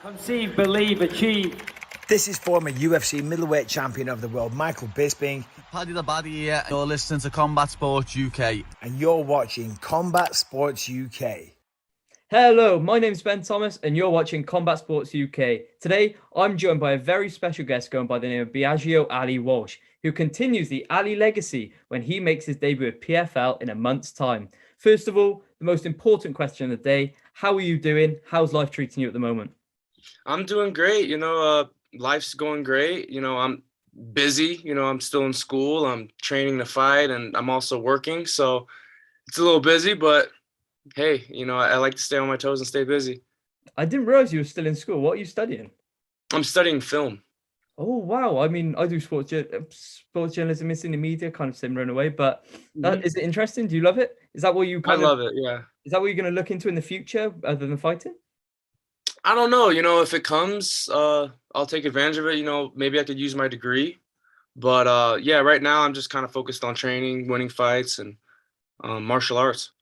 Conceive, believe, achieve. This is former UFC middleweight champion of the world, Michael Bisping. Paddy the Baddy here. You're listening to Combat Sports UK. And you're watching Combat Sports UK. Hello, my name's Ben Thomas and you're watching Combat Sports UK. Today, I'm joined by a very special guest going by the name of Biaggio Ali Walsh, who continues the Ali legacy when he makes his debut at PFL in a month's time. First of all, the most important question of the day, how are you doing? How's life treating you at the moment? I'm doing great. Life's going great. I'm busy. I'm still in school. I'm training to fight and I'm also working. So it's a little busy, but hey, I like to stay on my toes and stay busy. I didn't realize you were still in school. What are you studying? I'm studying film. Oh, wow. I mean, I do sports journalism, it's in the media, kind of similar in a way, but is it interesting? Do you love it? Is that what you I love it, yeah. Is that what you're going to look into in the future other than fighting? I don't know. If it comes, I'll take advantage of it. Maybe I could use my degree. But yeah, right now I'm just kind of focused on training, winning fights, and martial arts.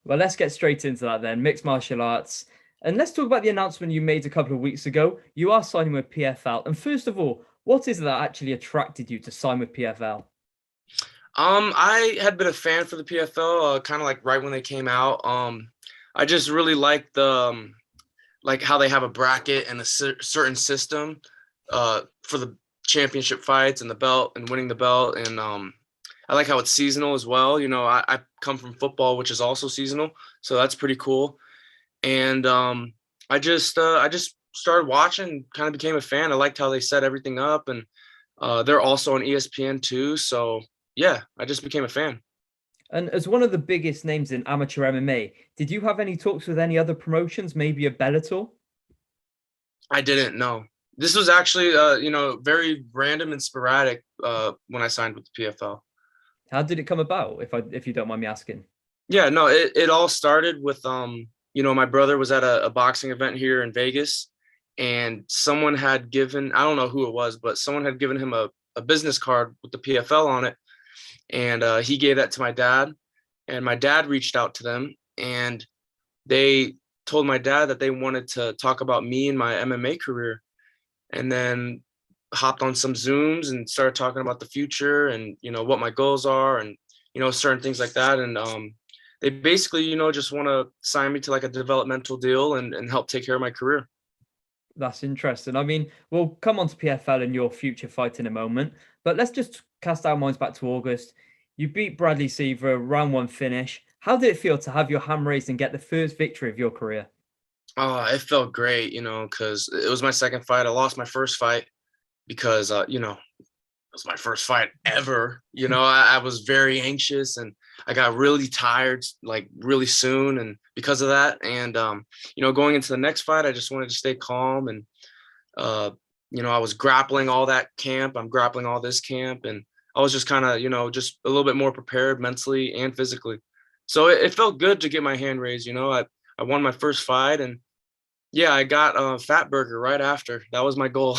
Well, let's get straight into that then. Mixed martial arts. And let's talk about the announcement you made a couple of weeks ago. You are signing with PFL. And first of all, what is it that actually attracted you to sign with PFL? I had been a fan for the PFL, kind of like right when they came out. I just really liked the like how they have a bracket and a certain system for the championship fights and the belt and winning the belt. And I like how it's seasonal as well. I come from football, which is also seasonal. So that's pretty cool. And I just started watching, kind of became a fan. I liked how they set everything up. And they're also on ESPN too. So yeah, I just became a fan. And as one of the biggest names in amateur MMA, did you have any talks with any other promotions, maybe a Bellator? I didn't know. This was actually, very random and sporadic when I signed with the PFL. How did it come about, if you don't mind me asking? Yeah, no, it all started with, my brother was at a boxing event here in Vegas, and someone had given, I don't know who it was, but someone had given him a business card with the PFL on it. And he gave that to my dad, and my dad reached out to them, and they told my dad that they wanted to talk about me and my MMA career, and then hopped on some Zooms and started talking about the future and, what my goals are and, certain things like that. And they basically, just want to sign me to like a developmental deal and help take care of my career. That's interesting. I mean, we'll come on to PFL and your future fight in a moment, but let's just cast our minds back to August. You beat Bradley Seaver, round one finish. How did it feel to have your hand raised and get the first victory of your career? Oh, it felt great, because it was my second fight. I lost my first fight because, it was my first fight ever. I was very anxious and I got really tired, like really soon. And because of that, and, going into the next fight, I just wanted to stay calm. And, I was grappling all that camp. I'm grappling all this camp. And I was just kind of, just a little bit more prepared mentally and physically. So it felt good to get my hand raised. I won my first fight, and yeah, I got a fat burger right after. That was my goal.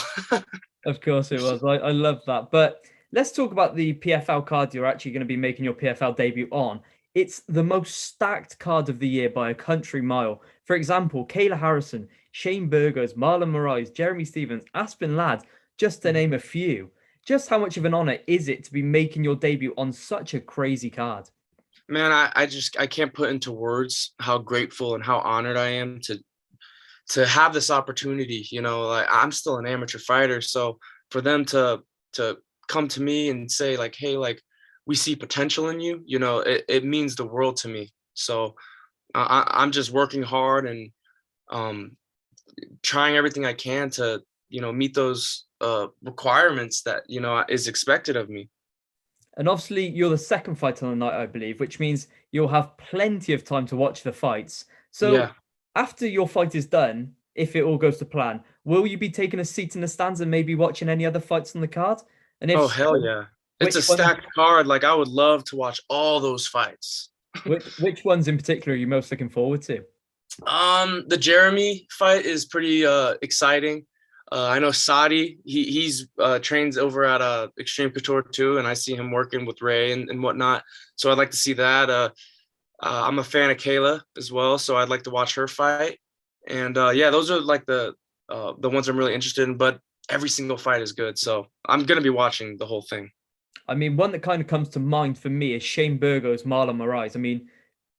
Of course it was. I love that. But let's talk about the PFL card you're actually going to be making your PFL debut on. It's the most stacked card of the year by a country mile. For example, Kayla Harrison, Shane Burgos, Marlon Moraes, Jeremy Stevens, Aspen Ladd, just to name a few. Just how much of an honor is it to be making your debut on such a crazy card? Man, I can't put into words how grateful and how honored I am to have this opportunity. Like I'm still an amateur fighter. So for them to come to me and say like, hey, like we see potential in you, it means the world to me. So I'm just working hard and trying everything I can to, meet those requirements that, is expected of me. And obviously you're the second fight on the night, I believe, which means you'll have plenty of time to watch the fights. So yeah. After your fight is done, if it all goes to plan, will you be taking a seat in the stands and maybe watching any other fights on the card? And if hell yeah. It's a stacked card. Like I would love to watch all those fights. Which ones in particular are you most looking forward to? The Jeremy fight is pretty exciting. I know Sadi, he's trains over at Extreme Couture too, and I see him working with Ray and whatnot. So I'd like to see that. I'm a fan of Kayla as well, so I'd like to watch her fight. And yeah, those are like the the ones I'm really interested in, but every single fight is good. So I'm going to be watching the whole thing. I mean, one that kind of comes to mind for me is Shane Burgos, Marlon Moraes. I mean,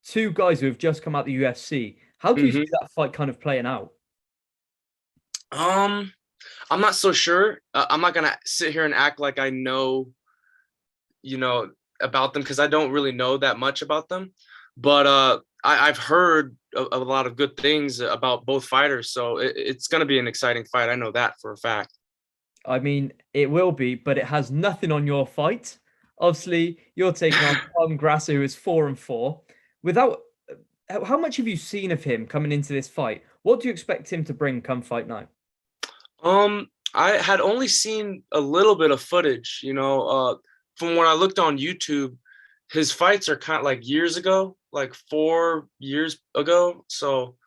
two guys who have just come out the UFC. How do you see that fight kind of playing out? I'm not so sure. I'm not going to sit here and act like I know, about them, because I don't really know that much about them. But I've heard a lot of good things about both fighters. So it's going to be an exciting fight. I know that for a fact. I mean, it will be, but it has nothing on your fight. Obviously, you're taking on Tom Grasser, who is 4-4. Without, how much have you seen of him coming into this fight? What do you expect him to bring come fight night? I had only seen a little bit of footage, from when I looked on YouTube. His fights are kind of like years ago, like 4 years ago. So,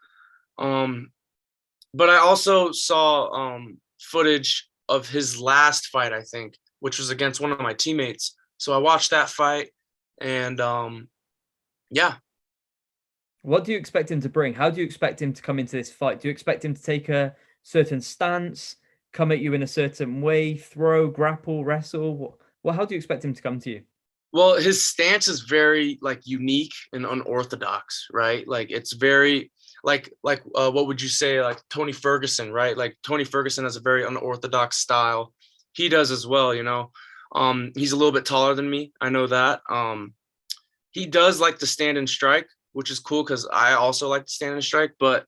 but I also saw footage of his last fight, I think, which was against one of my teammates. So I watched that fight, and yeah. What do you expect him to bring? How do you expect him to come into this fight? Do you expect him to take a certain stance, come at you in a certain way, throw, grapple, wrestle? Well, how do you expect him to come to you? Well, his stance is very like unique and unorthodox, right? Like it's very what would you say, like Tony Ferguson, right? Like Tony Ferguson has a very unorthodox style. He does as well, He's a little bit taller than me. I know that. He does like to stand and strike, which is cool because I also like to stand and strike, but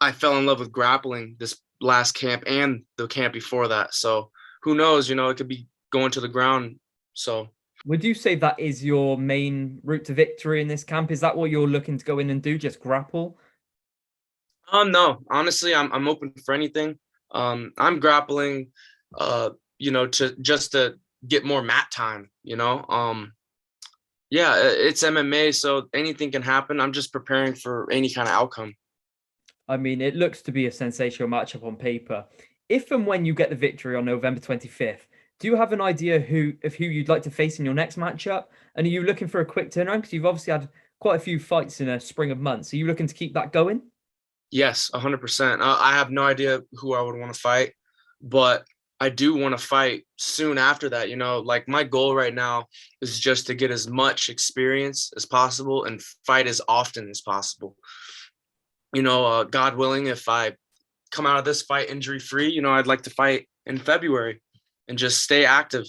I fell in love with grappling this last camp and the camp before that. So who knows, it could be going to the ground. So would you say that is your main route to victory in this camp? Is that what you're looking to go in and do? Just grapple? No, honestly, I'm open for anything. I'm grappling, to get more mat time, yeah, it's MMA, so anything can happen. I'm just preparing for any kind of outcome. I mean, it looks to be a sensational matchup on paper. If and when you get the victory on November 25th, do you have an idea of who you'd like to face in your next matchup? And are you looking for a quick turnaround? Because you've obviously had quite a few fights in a spring of months. Are you looking to keep that going? Yes, 100%. I have no idea who I would want to fight, but I do want to fight soon after that. Like my goal right now is just to get as much experience as possible and fight as often as possible. God willing, if I come out of this fight injury free, I'd like to fight in February and just stay active.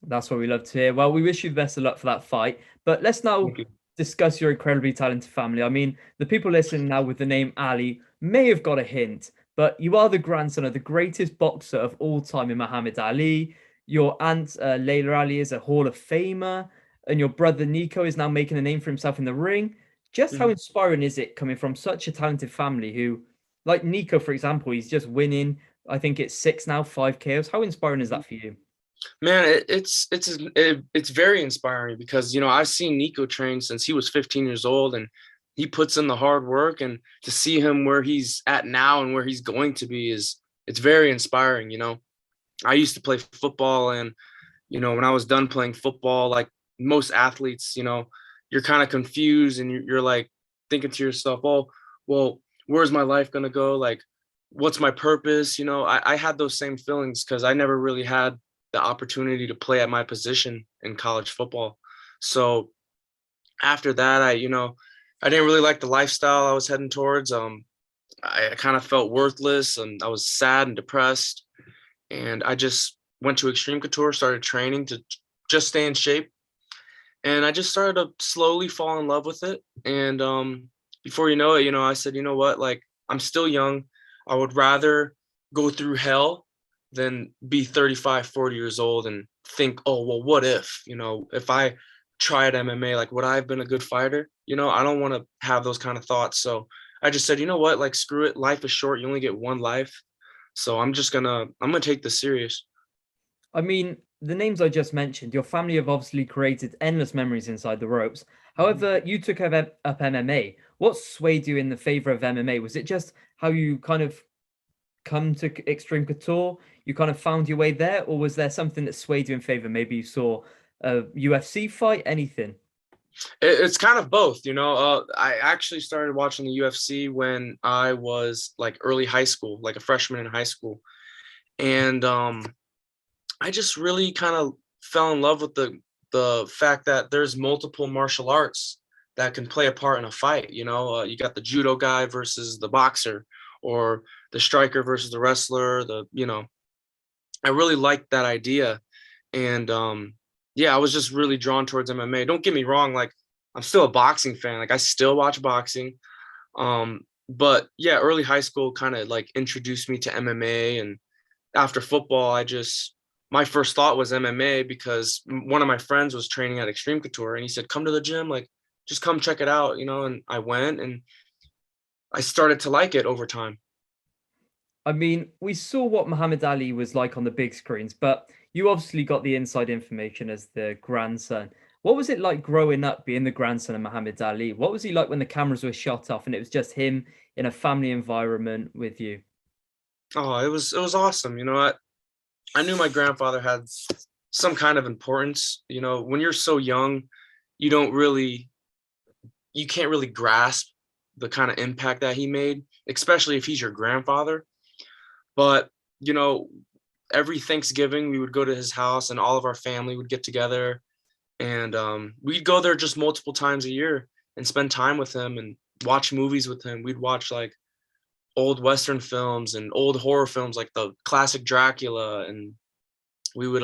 That's what we love to hear. Well, we wish you the best of luck for that fight. But let's now discuss your incredibly talented family. I mean, the people listening now with the name Ali may have got a hint, but you are the grandson of the greatest boxer of all time in Muhammed Ali. Your aunt, Layla Ali, is a Hall of Famer, and your brother Nico is now making a name for himself in the ring. Just how inspiring is it coming from such a talented family who, like Nico, for example, he's just winning. I think it's 6 now, 5 KOs. How inspiring is that for you? Man, it's very inspiring because I've seen Nico train since he was 15 years old, and he puts in the hard work, and to see him where he's at now and where he's going to be it's very inspiring. I used to play football, and when I was done playing football, like most athletes, you're kind of confused, and you're like thinking to yourself, oh, well, where's my life gonna go? Like, what's my purpose? I had those same feelings because I never really had the opportunity to play at my position in college football. So after that, I didn't really like the lifestyle I was heading towards. I kind of felt worthless, and I was sad and depressed. And I just went to Extreme Couture, started training to just stay in shape. And I just started to slowly fall in love with it. And before you know it, I said, you know what, like I'm still young. I would rather go through hell than be 35, 40 years old and think, oh, well, what if I tried MMA, like would I have been a good fighter? I don't want to have those kind of thoughts. So I just said, you know what, like screw it. Life is short. You only get one life. So I'm gonna take this serious. I mean, the names I just mentioned, your family have obviously created endless memories inside the ropes. However, you took up MMA. What swayed you in the favor of MMA? Was it just how you kind of come to Extreme Couture? You kind of found your way there, or was there something that swayed you in favor? Maybe you saw a UFC fight, anything? It's kind of both, you know. I actually started watching the UFC when I was like early high school, like a freshman in high school, and I just really kind of fell in love with the fact that there's multiple martial arts that can play a part in a fight. You know, you got the judo guy versus the boxer, or the striker versus the wrestler. I really liked that idea, and yeah, I was just really drawn towards MMA. Don't get me wrong, like I'm still a boxing fan. Like I still watch boxing. But yeah, early high school kind of like introduced me to MMA, and after football, my first thought was MMA because one of my friends was training at Extreme Couture, and he said, "Come to the gym, like just come check it out," you know. And I went, and I started to like it over time. I mean, we saw what Muhammad Ali was like on the big screens, but you obviously got the inside information as the grandson. What was it like growing up being the grandson of Muhammad Ali? What was he like when the cameras were shut off and it was just him in a family environment with you? Oh, it was awesome. You know, I knew my grandfather had some kind of importance. You know, when you're so young, you don't really you can't really grasp the kind of impact that he made, especially if he's your grandfather. But, you know, every Thanksgiving we would go to his house and all of our family would get together, and we'd go there just multiple times a year and spend time with him and watch movies with him. We'd watch like old Western films and old horror films like the classic Dracula, and we would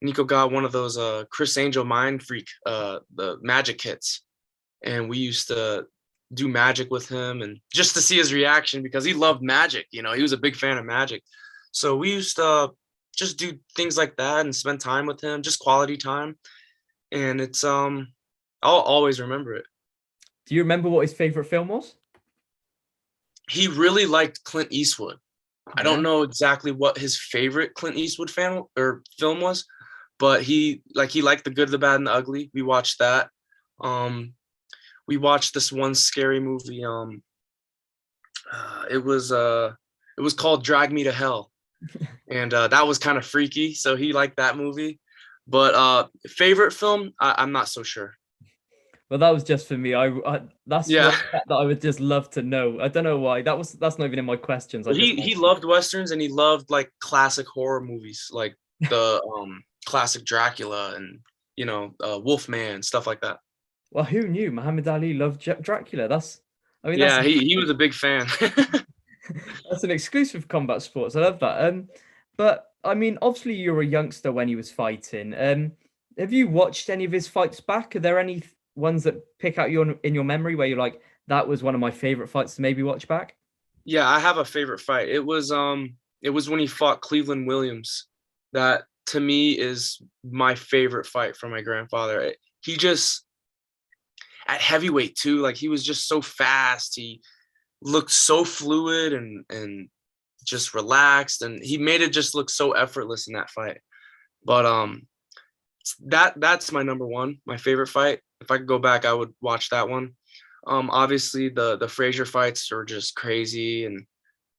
Nico got one of those Chris Angel Mind Freak the magic kits, and we used to do magic with him and just to see his reaction because he loved magic. You know, he was a big fan of magic. So we used to just do things like that and spend time with him, just quality time. And I'll always remember it. Do you remember what his favorite film was? He really liked Clint Eastwood. I Yeah. don't know exactly what his favorite Clint Eastwood fan or film was, but he liked The Good, the Bad, and the Ugly. We watched that. Um, we watched this one scary movie. Uh, it was uh, it was called Drag Me to Hell, and that was kind of freaky. So he liked that movie. But favorite film, I'm not so sure. Well, that was just for me. That's Yeah, one that I would just love to know. I don't know why. That's not even in my questions. I just he loved westerns and he loved like classic horror movies, like the classic Dracula and Wolfman, stuff like that. well, who knew Muhammad Ali loved Dracula? I mean, Yeah, he was a big fan. that's an exclusive combat sports. I love that. But I mean, obviously you were a youngster when he was fighting. Have you watched any of his fights back? Are there any ones that pick out in your memory where you're like, that was one of my favorite fights to maybe watch back? Yeah, I have a favorite fight. It was when he fought Cleveland Williams. That to me is my favorite fight from my grandfather. He just at heavyweight too, like he was just so fast. He looked so fluid and just relaxed, and he made it just look so effortless in that fight. But that's my number one, my favorite fight. If I could go back, I would watch that one. Obviously the Frazier fights are just crazy, and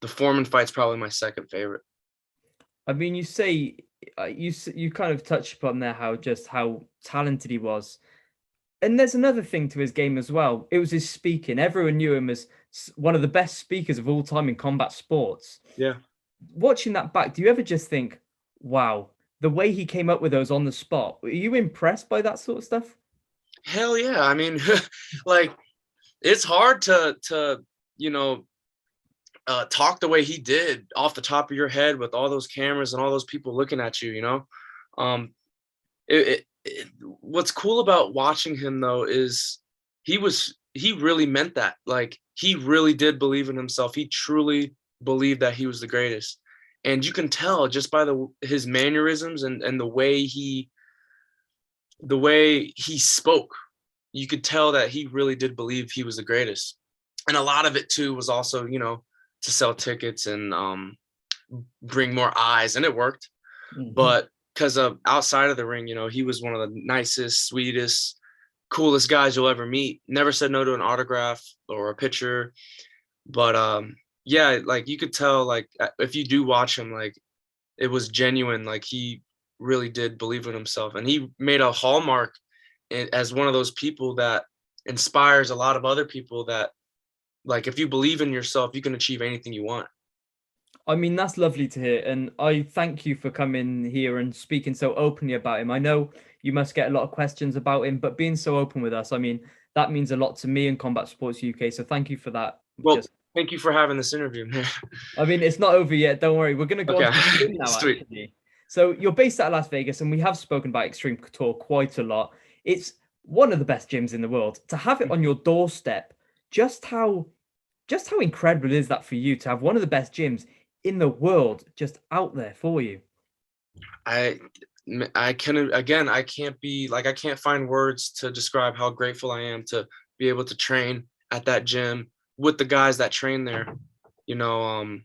the Foreman fight's probably my second favorite. I mean, you say you kind of touched upon there how talented he was. And there's another thing to his game as well. It was his speaking. Everyone knew him as one of the best speakers of all time in combat sports. Yeah. Watching that back, do you ever just think, wow, the way he came up with those on the spot? Were you impressed by that sort of stuff? Hell yeah. I mean, like it's hard to you know talk the way he did off the top of your head with all those cameras and all those people looking at you, you know. Um what's cool about watching him though is he really meant that. Like he really did believe in himself. He truly believed that he was the greatest. And you can tell just by his mannerisms and the way he spoke. You could tell that he really did believe he was the greatest. And a lot of it too was also, to sell tickets and bring more eyes, and it worked. Mhm. But because of outside of the ring, he was one of the nicest, sweetest, coolest guys you'll ever meet. Never said no to an autograph or a picture. But yeah, like you could tell, like if you do watch him, like it was genuine. Like he really did believe in himself, and he made a hallmark as one of those people that inspires a lot of other people that, like, if you believe in yourself, you can achieve anything you want. I mean, that's lovely to hear. And I thank you for coming here and speaking so openly about him. I know you must get a lot of questions about him, but being so open with us, I mean, that means a lot to me in Combat Sports UK. So thank you for that. Well, thank you for having this interview, man. I mean, it's not over yet. Don't worry. We're going to go on Okay. to the gym now, Sweet. actually. So you're based out of Las Vegas, and we have spoken about Extreme Couture quite a lot. It's one of the best gyms in the world. To have it on your doorstep, just how incredible is that for you to have one of the best gyms in the world just out there for you? I can't find words to describe how grateful I am to be able to train at that gym with the guys that train there. You know,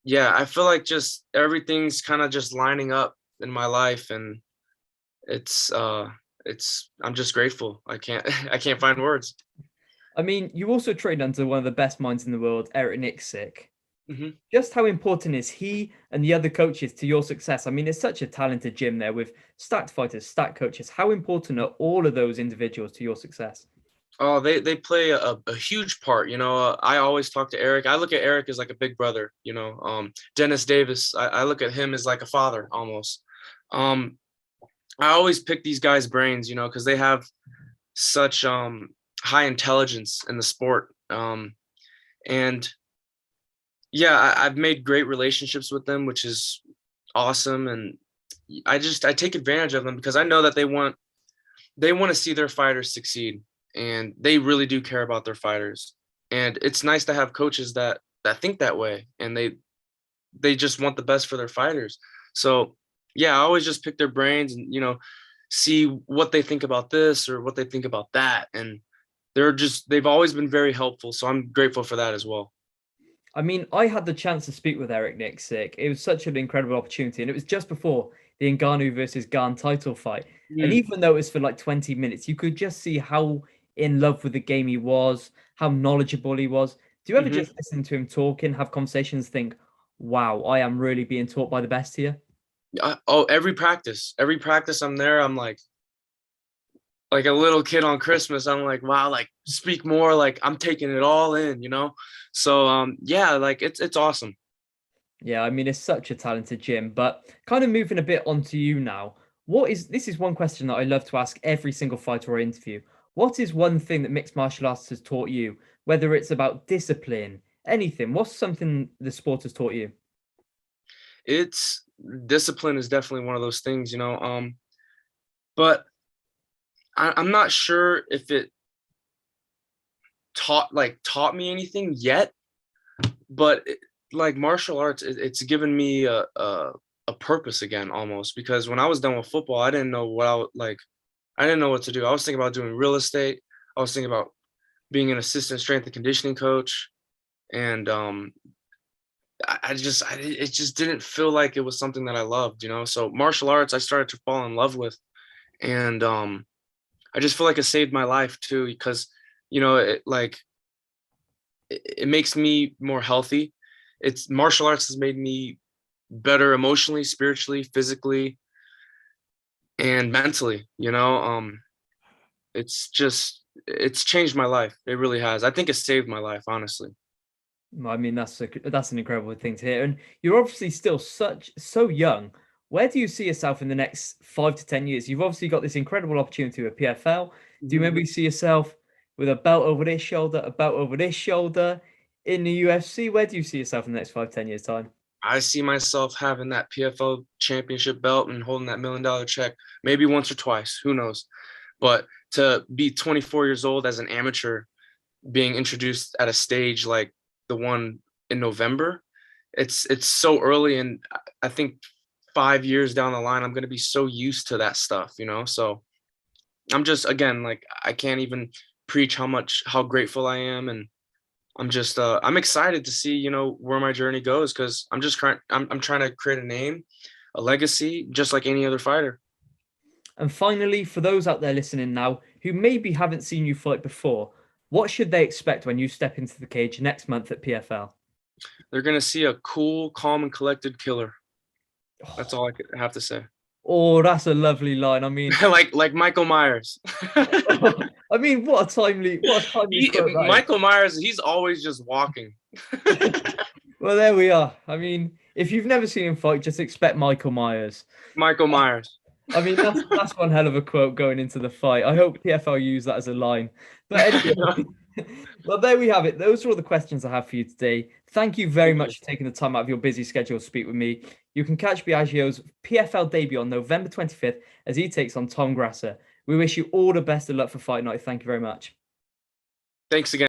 yeah, I feel like just everything's kind of just lining up in my life, and I'm just grateful. I can't find words. I mean, you also trained under one of the best minds in the world, Eric Nixick. Mm-hmm. Just how important is he and the other coaches to your success? I mean, it's such a talented gym there with stacked fighters, stacked coaches. How important are all of those individuals to your success? Oh, they play a huge part. You know, I always talk to Eric. I look at Eric as like a big brother. You know, Dennis Davis, I look at him as like a father almost. I always pick these guys' brains, you know, because they have such high intelligence in the sport. And yeah, I've made great relationships with them, which is awesome. And I take advantage of them because I know that they want to see their fighters succeed, and they really do care about their fighters. And it's nice to have coaches that think that way, and they just want the best for their fighters. So yeah, I always just pick their brains and, you know, see what they think about this or what they think about that. And they've always been very helpful. So I'm grateful for that as well. I mean, I had the chance to speak with Eric Nixick. It was such an incredible opportunity, and it was just before the Ngannou versus Gane title fight. And even though it was for like 20 minutes, you could just see how in love with the game he was, how knowledgeable he was. Do you ever just listen to him talking, have conversations, think, wow, I am really being taught by the best here? Every practice I'm there, I'm like a little kid on Christmas. I'm like, wow, like speak more, like I'm taking it all in, you know? So yeah, like it's awesome. Yeah, I mean, it's such a talented gym, but kind of moving a bit onto you now. This is one question that I love to ask every single fighter I interview. What is one thing that mixed martial arts has taught you, whether it's about discipline, anything? What's something the sport has taught you? It's discipline is definitely one of those things, you know. But I'm not sure if it taught me anything yet, but like martial arts, it's given me a purpose again almost, because when I was done with football, I didn't know I didn't know what to do. I was thinking about doing real estate. I was thinking about being an assistant strength and conditioning coach, and it just didn't feel like it was something that I loved, you know. So martial arts, I started to fall in love with, and I just feel like it saved my life too, because, you know, it makes me more healthy. It's martial arts has made me better emotionally, spiritually, physically, and mentally, you know. It's changed my life. It really has. I think it saved my life, honestly. I mean, that's an incredible thing to hear. And you're obviously still so young. Where do you see yourself in the next 5 to 10 years? You've obviously got this incredible opportunity with PFL. Do you maybe see yourself with a belt over this shoulder, a belt over this shoulder in the UFC? Where do you see yourself in the next 5 to 10 years time? I see myself having that PFL championship belt and holding that $1 million check, maybe once or twice, who knows? But to be 24 years old as an amateur, being introduced at a stage like the one in November, it's so early, and I think 5 years down the line, I'm going to be so used to that stuff, you know? So I'm just, again, like, I can't even preach how grateful I am. And I'm excited to see, you know, where my journey goes, because I'm trying to create a name, a legacy, just like any other fighter. And finally, for those out there listening now who maybe haven't seen you fight before, what should they expect when you step into the cage next month at PFL? They're going to see a cool, calm, and collected killer. That's all I have to say. Oh, that's a lovely line. I mean, like Michael Myers. I mean, what a timely quote that is. Michael Myers, he's always just walking. Well, there we are. I mean, if you've never seen him fight, just expect Michael Myers. Michael Myers. I mean, that's one hell of a quote going into the fight. I hope PFL use that as a line. But anyway, well, there we have it. Those are all the questions I have for you today. Thank you very much for taking the time out of your busy schedule to speak with me. You can catch Biaggio's PFL debut on November 25th as he takes on Tom Grasser. We wish you all the best of luck for fight night. Thank you very much. Thanks again.